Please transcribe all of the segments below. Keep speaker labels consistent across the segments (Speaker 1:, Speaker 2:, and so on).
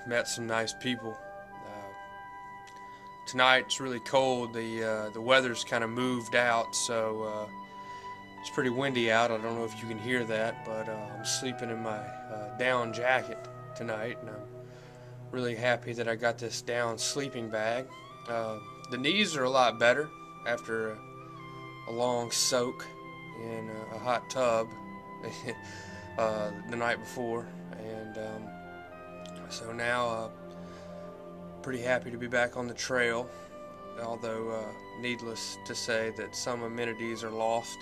Speaker 1: Met some nice people. Tonight it's really cold. The weather's kind of moved out, so it's pretty windy out. I don't know if you can hear that, but I'm sleeping in my down jacket tonight, and I'm really happy that I got this down sleeping bag. The knees are a lot better after a long soak in a hot tub the night before, and so now pretty happy to be back on the trail, although needless to say that some amenities are lost.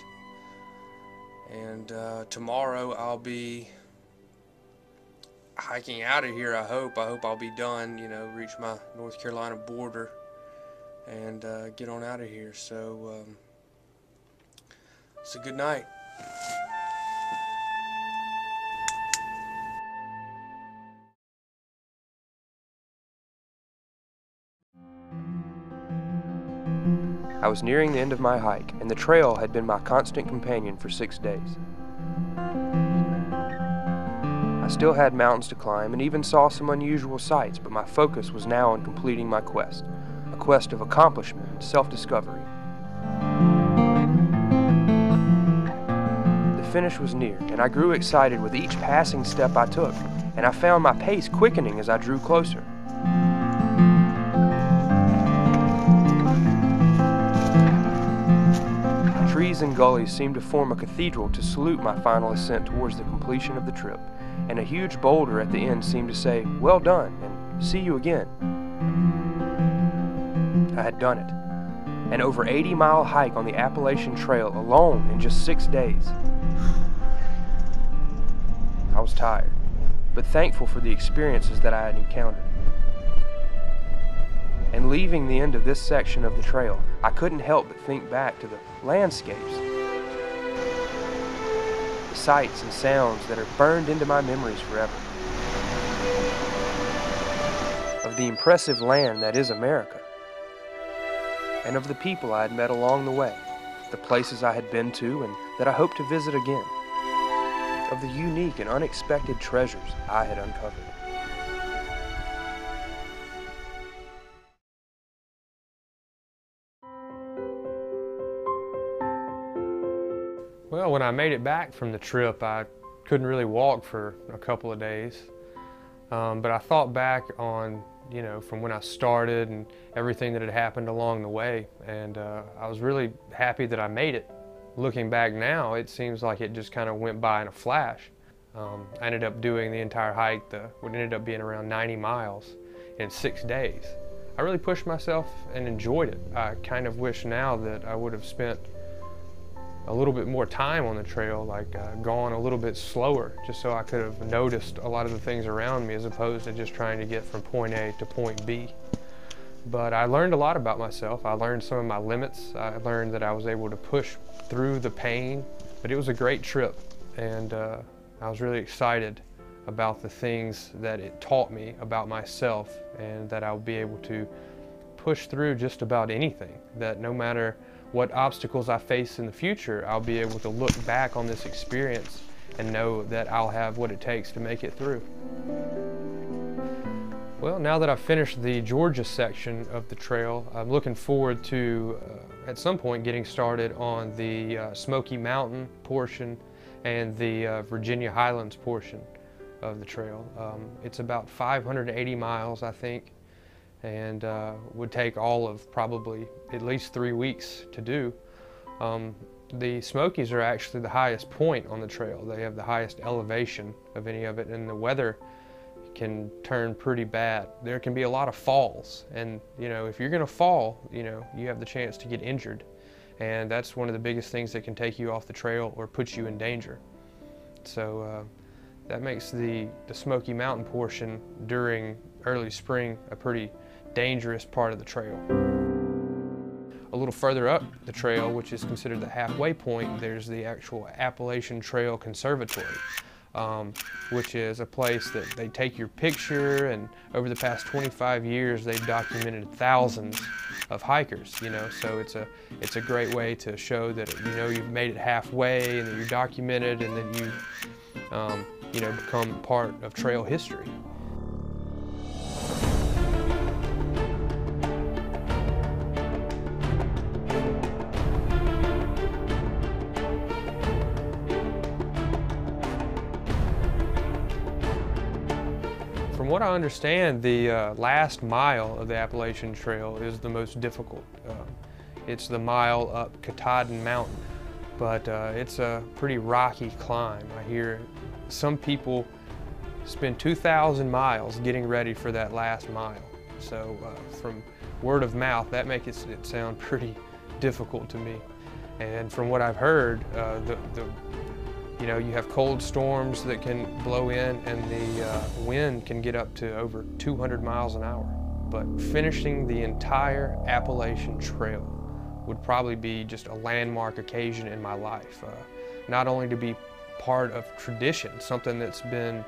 Speaker 1: And tomorrow I'll be hiking out of here. I hope I'll be done, reach my North Carolina border and get on out of here. So it's a good night.
Speaker 2: I was nearing the end of my hike, and the trail had been my constant companion for 6 days. I still had mountains to climb and even saw some unusual sights, but my focus was now on completing my quest, a quest of accomplishment and self-discovery. The finish was near, and I grew excited with each passing step I took, and I found my pace quickening as I drew closer. Trees and gullies seemed to form a cathedral to salute my final ascent towards the completion of the trip, and a huge boulder at the end seemed to say, "Well done, and see you again." I had done it. An over 80-mile hike on the Appalachian Trail alone in just 6 days. I was tired, but thankful for the experiences that I had encountered. And leaving the end of this section of the trail, I couldn't help but think back to the landscapes, the sights and sounds that are burned into my memories forever, of the impressive land that is America, and of the people I had met along the way, the places I had been to and that I hoped to visit again, of the unique and unexpected treasures I had uncovered.
Speaker 3: Well, when I made it back from the trip, I couldn't really walk for a couple of days. But I thought back on, from when I started and everything that had happened along the way, and I was really happy that I made it. Looking back now, it seems like it just kind of went by in a flash. I ended up doing the entire hike, what ended up being around 90 miles in 6 days. I really pushed myself and enjoyed it. I kind of wish now that I would have spent a little bit more time on the trail, gone a little bit slower, just so I could have noticed a lot of the things around me as opposed to just trying to get from point A to point B. But I learned a lot about myself. I learned some of my limits. I learned that I was able to push through the pain, but it was a great trip, and I was really excited about the things that it taught me about myself, and that I'll be able to push through just about anything, that no matter what obstacles I face in the future, I'll be able to look back on this experience and know that I'll have what it takes to make it through. Well, now that I've finished the Georgia section of the trail, I'm looking forward to, at some point, getting started on the Smoky Mountain portion and the Virginia Highlands portion of the trail. It's about 580 miles, I think, and would take all of probably at least 3 weeks to do. The Smokies are actually the highest point on the trail. They have the highest elevation of any of it, and the weather can turn pretty bad. There can be a lot of falls, and if you're gonna fall, you have the chance to get injured, and that's one of the biggest things that can take you off the trail or put you in danger. So that makes the Smoky Mountain portion during early spring a pretty dangerous part of the trail. A little further up the trail, which is considered the halfway point, there's the actual Appalachian Trail Conservatory, which is a place that they take your picture, and over the past 25 years they've documented thousands of hikers, so it's a great way to show that you've made it halfway and that you're documented, and that you become part of trail history. From what I understand, the last mile of the Appalachian Trail is the most difficult. It's the mile up Katahdin Mountain, but it's a pretty rocky climb. I hear some people spend 2,000 miles getting ready for that last mile. So from word of mouth, that makes it sound pretty difficult to me. And from what I've heard, you know, you have cold storms that can blow in, and the wind can get up to over 200 miles an hour. But finishing the entire Appalachian Trail would probably be just a landmark occasion in my life. Not only to be part of tradition, something that's been,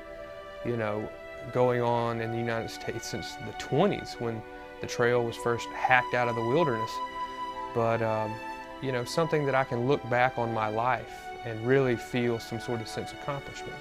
Speaker 3: you know, going on in the United States since the 20s when the trail was first hacked out of the wilderness, but you know, something that I can look back on my life and really feel some sort of sense of accomplishment.